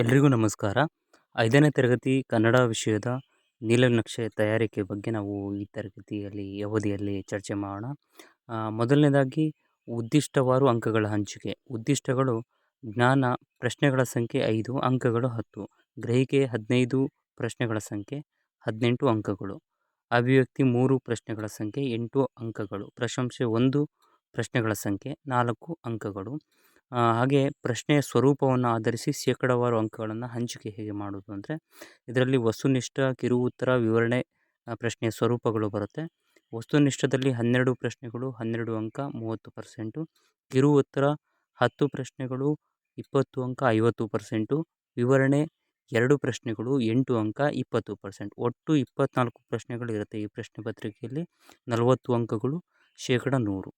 ಎಲ್ರಿಗೂ ನಮಸ್ಕಾರ. 5ನೇ ತರಗತಿ ಕನ್ನಡ ವಿಷಯದ ನೀಲನಕ್ಷೆ ತಯಾರಿಕೆ ಬಗ್ಗೆ ನಾವು ಈ ತರಗತಿಯಲ್ಲಿ ಅವಧಿಯಲ್ಲಿ ಚರ್ಚೆ ಮಾಡೋಣ. ಮೊದಲನೇದಾಗಿ ಉದ್ದಿಷ್ಟವಾರು ಅಂಕಗಳ ಹಂಚಿಕೆ. ಉದ್ದಿಷ್ಟಗಳು: ಜ್ಞಾನ ಪ್ರಶ್ನೆಗಳ ಸಂಖ್ಯೆ 5, ಅಂಕಗಳು 10. ಗ್ರಹಿಕೆ 15, ಪ್ರಶ್ನೆಗಳ ಸಂಖ್ಯೆ 18 ಅಂಕಗಳು. ಅಭಿವ್ಯಕ್ತಿ 3, ಪ್ರಶ್ನೆಗಳ ಸಂಖ್ಯೆ 8 ಅಂಕಗಳು. ಪ್ರಶಂಸೆ 1, ಪ್ರಶ್ನೆಗಳ ಸಂಖ್ಯೆ 4 ಅಂಕಗಳು. ಹಾಗೆ ಪ್ರಶ್ನೆಯ ಸ್ವರೂಪವನ್ನು ಆಧರಿಸಿ ಶೇಕಡಾವಾರು ಅಂಕಗಳನ್ನು ಹಂಚಿಕೆ ಹೇಗೆ ಮಾಡೋದು ಅಂದರೆ, ಇದರಲ್ಲಿ ವಸ್ತುನಿಷ್ಠ, ಕಿರು ಉತ್ತರ, ವಿವರಣೆ ಪ್ರಶ್ನೆಯ ಸ್ವರೂಪಗಳು ಬರುತ್ತೆ. ವಸ್ತುನಿಷ್ಠದಲ್ಲಿ 12 ಪ್ರಶ್ನೆಗಳು 12 ಅಂಕ 30%, ಕಿರು ಉತ್ತರ 10 ಪ್ರಶ್ನೆಗಳು 20 ಅಂಕ 50%, ವಿವರಣೆ 2 ಪ್ರಶ್ನೆಗಳು 8 ಅಂಕ 20%. ಒಟ್ಟು 24 ಪ್ರಶ್ನೆಗಳು ಇರುತ್ತೆ ಈ ಪ್ರಶ್ನೆ ಪತ್ರಿಕೆಯಲ್ಲಿ. 40 ಅಂಕಗಳು, ಶೇಕಡ 100.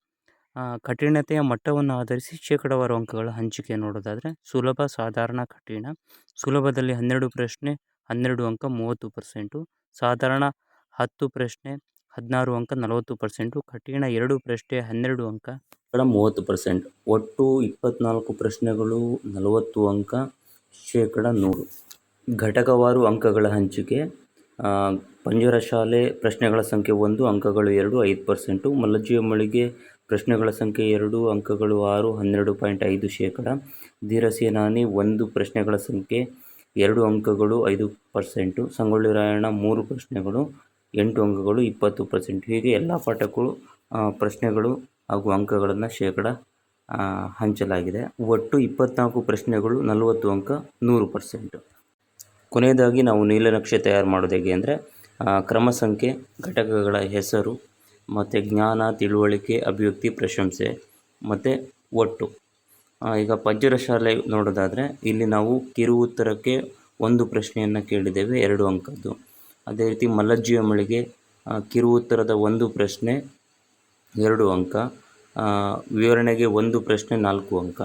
ಕಠಿಣತೆಯ ಮಟ್ಟವನ್ನು ಆಧರಿಸಿ ಶೇಕಡಾವಾರು ಅಂಕಗಳ ಹಂಚಿಕೆ ನೋಡೋದಾದರೆ, ಸುಲಭ, ಸಾಧಾರಣ, ಕಠಿಣ. ಸುಲಭದಲ್ಲಿ 12 ಪ್ರಶ್ನೆ 12 ಅಂಕ 30%, ಸಾಧಾರಣ 10 ಪ್ರಶ್ನೆ 16 ಅಂಕ 40%, ಕಠಿಣ 2 ಪ್ರಶ್ನೆ 12 ಅಂಕ 30%. ಒಟ್ಟು 24 ಪ್ರಶ್ನೆಗಳು 40 ಅಂಕ, ಶೇಕಡ 100. ಘಟಕವಾರು ಅಂಕಗಳ ಹಂಚಿಕೆ: ಪಂಜರ ಶಾಲೆ ಪ್ರಶ್ನೆಗಳ ಸಂಖ್ಯೆ 1, ಅಂಕಗಳು 2, 5%. ಮಲಜಿಯ ಮಳಿಗೆ ಪ್ರಶ್ನೆಗಳ ಸಂಖ್ಯೆ 2, ಅಂಕಗಳು 6, 12.5%. ಧೀರ ಸೇನಾನಿ 1, ಪ್ರಶ್ನೆಗಳ ಸಂಖ್ಯೆ 2, ಅಂಕಗಳು 5%. ಸಂಗೊಳ್ಳಿ ರಾಯಣ್ಣ 3 ಪ್ರಶ್ನೆಗಳು 8 ಅಂಕಗಳು 20%. ಹೀಗೆ ಎಲ್ಲ ಪಾಠಗಳು ಪ್ರಶ್ನೆಗಳು ಹಾಗೂ ಅಂಕಗಳನ್ನು ಶೇಕಡ ಹಂಚಲಾಗಿದೆ. ಒಟ್ಟು 24 ಪ್ರಶ್ನೆಗಳು 40 ಅಂಕ 100%. ಕೊನೆಯದಾಗಿ ನಾವು ನೀಲನಕ್ಷೆ ತಯಾರು ಮಾಡೋದು ಹೇಗೆ ಅಂದರೆ, ಕ್ರಮ ಸಂಖ್ಯೆ, ಘಟಕಗಳ ಹೆಸರು, ಮತ್ತು ಜ್ಞಾನ, ತಿಳುವಳಿಕೆ, ಅಭಿವ್ಯಕ್ತಿ, ಪ್ರಶಂಸೆ, ಮತ್ತು ಒಟ್ಟು. ಈಗ ಪಂಜರ ಶಾಲೆ ನೋಡೋದಾದರೆ, ಇಲ್ಲಿ ನಾವು ಕಿರು ಉತ್ತರಕ್ಕೆ 1 ಪ್ರಶ್ನೆಯನ್ನು ಕೇಳಿದ್ದೇವೆ 2 ಅಂಕದ್ದು. ಅದೇ ರೀತಿ ಮಲಜ್ಜಿಯ ಮಳಿಗೆ ಕಿರು ಉತ್ತರದ 1 ಪ್ರಶ್ನೆ 2 ಅಂಕ, ವಿವರಣೆಗೆ 1 ಪ್ರಶ್ನೆ 4 ಅಂಕ.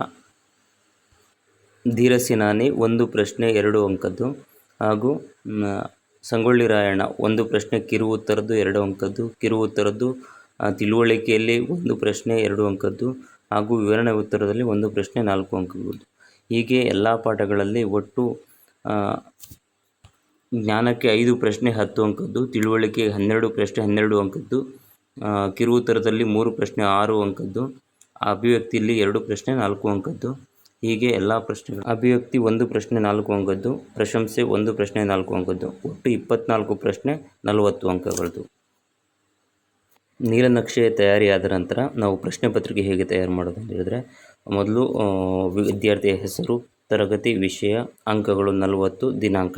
ಧೀರ ಸೇನಾನಿ 1 ಪ್ರಶ್ನೆ 2 ಅಂಕದ್ದು, ಹಾಗೂ ಸಂಗೊಳ್ಳಿ ರಾಯಣ್ಣ 1 ಪ್ರಶ್ನೆ ಕಿರು ಉತ್ತರದ್ದು 2 ಅಂಕದ್ದು, ಕಿರು ಉತ್ತರದ್ದು ತಿಳುವಳಿಕೆಯಲ್ಲಿ 1 ಪ್ರಶ್ನೆ 2 ಅಂಕದ್ದು, ಹಾಗೂ ವಿವರಣೆ ಉತ್ತರದಲ್ಲಿ 1 ಪ್ರಶ್ನೆ 4 ಅಂಕದ್ದು. ಹೀಗೆ ಎಲ್ಲ ಪಾಠಗಳಲ್ಲಿ ಒಟ್ಟು ಜ್ಞಾನಕ್ಕೆ 5 ಪ್ರಶ್ನೆ 10 ಅಂಕದ್ದು, ತಿಳುವಳಿಕೆ 12 ಪ್ರಶ್ನೆ 12 ಅಂಕದ್ದು, ಕಿರು ಉತ್ತರದಲ್ಲಿ 3 ಪ್ರಶ್ನೆ 6 ಅಂಕದ್ದು, ಅಭಿವ್ಯಕ್ತಿಯಲ್ಲಿ 2 ಪ್ರಶ್ನೆ 4 ಅಂಕದ್ದು. ಹೀಗೆ ಎಲ್ಲ ಪ್ರಶ್ನೆಗಳು. ಅಭಿವ್ಯಕ್ತಿ 1 ಪ್ರಶ್ನೆ 4 ಅಂಕದ್ದು, ಪ್ರಶಂಸೆ 1 ಪ್ರಶ್ನೆ 4 ಅಂಕದ್ದು, ಒಟ್ಟು 24 ಪ್ರಶ್ನೆ 40 ಅಂಕಗಳದ್ದು. ನೀಲನಕ್ಷೆ ತಯಾರಿಯಾದ ನಂತರ ನಾವು ಪ್ರಶ್ನೆ ಪತ್ರಿಕೆ ಹೇಗೆ ತಯಾರು ಮಾಡೋದು ಅಂತ ಹೇಳಿದ್ರೆ, ಮೊದಲು ವಿದ್ಯಾರ್ಥಿಯ ಹೆಸರು, ತರಗತಿ, ವಿಷಯ, ಅಂಕಗಳು 40, ದಿನಾಂಕ.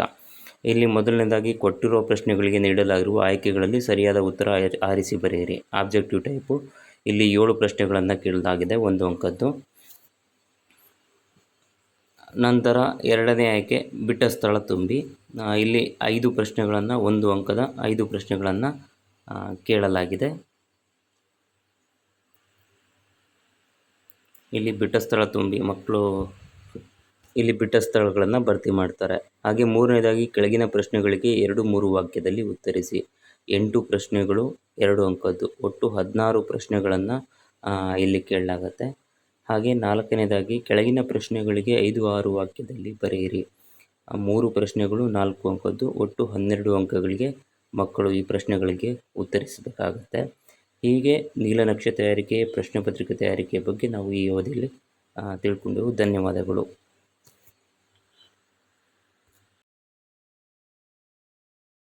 ಇಲ್ಲಿ ಮೊದಲನೇದಾಗಿ ಕೊಟ್ಟಿರುವ ಪ್ರಶ್ನೆಗಳಿಗೆ ನೀಡಲಾಗಿರುವ ಆಯ್ಕೆಗಳಲ್ಲಿ ಸರಿಯಾದ ಉತ್ತರ ಆರಿಸಿ ಬರೆಯಿರಿ. Objective type. ಇಲ್ಲಿ 7 ಪ್ರಶ್ನೆಗಳನ್ನು ಕೇಳಲಾಗಿದೆ 1 ಅಂಕದ್ದು. ನಂತರ ಎರಡನೇ ಆಯ್ಕೆ ಬಿಟ್ಟ ಸ್ಥಳ ತುಂಬಿ. ಇಲ್ಲಿ 5 ಪ್ರಶ್ನೆಗಳನ್ನು 1 ಅಂಕದ 5 ಪ್ರಶ್ನೆಗಳನ್ನು ಕೇಳಲಾಗಿದೆ. ಇಲ್ಲಿ ಬಿಟ್ಟ ಸ್ಥಳ ತುಂಬಿ ಮಕ್ಕಳು ಇಲ್ಲಿ ಬಿಟ್ಟ ಸ್ಥಳಗಳನ್ನು ಭರ್ತಿ ಮಾಡ್ತಾರೆ. ಹಾಗೆ ಮೂರನೇದಾಗಿ ಕೆಳಗಿನ ಪ್ರಶ್ನೆಗಳಿಗೆ 2-3 ವಾಕ್ಯದಲ್ಲಿ ಉತ್ತರಿಸಿ. 8 ಪ್ರಶ್ನೆಗಳು 2 ಅಂಕದ್ದು, ಒಟ್ಟು 16 ಪ್ರಶ್ನೆಗಳನ್ನು ಇಲ್ಲಿ ಕೇಳಲಾಗತ್ತೆ. ಹಾಗೆ ನಾಲ್ಕನೇದಾಗಿ ಕೆಳಗಿನ ಪ್ರಶ್ನೆಗಳಿಗೆ 5-6 ವಾಕ್ಯದಲ್ಲಿ ಬರೆಯಿರಿ. 3 ಪ್ರಶ್ನೆಗಳು 4 ಅಂಕದ್ದು, ಒಟ್ಟು 12 ಅಂಕಗಳಿಗೆ ಮಕ್ಕಳು ಈ ಪ್ರಶ್ನೆಗಳಿಗೆ ಉತ್ತರಿಸಬೇಕಾಗತ್ತೆ. ಹೀಗೆ ನೀಲನಕ್ಷೆ ತಯಾರಿಕೆ, ಪ್ರಶ್ನೆ ಪತ್ರಿಕೆ ತಯಾರಿಕೆಯ ಬಗ್ಗೆ ನಾವು ಈ ಅವಧಿಯಲ್ಲಿ ತಿಳ್ಕೊಂಡೆವು. ಧನ್ಯವಾದಗಳು.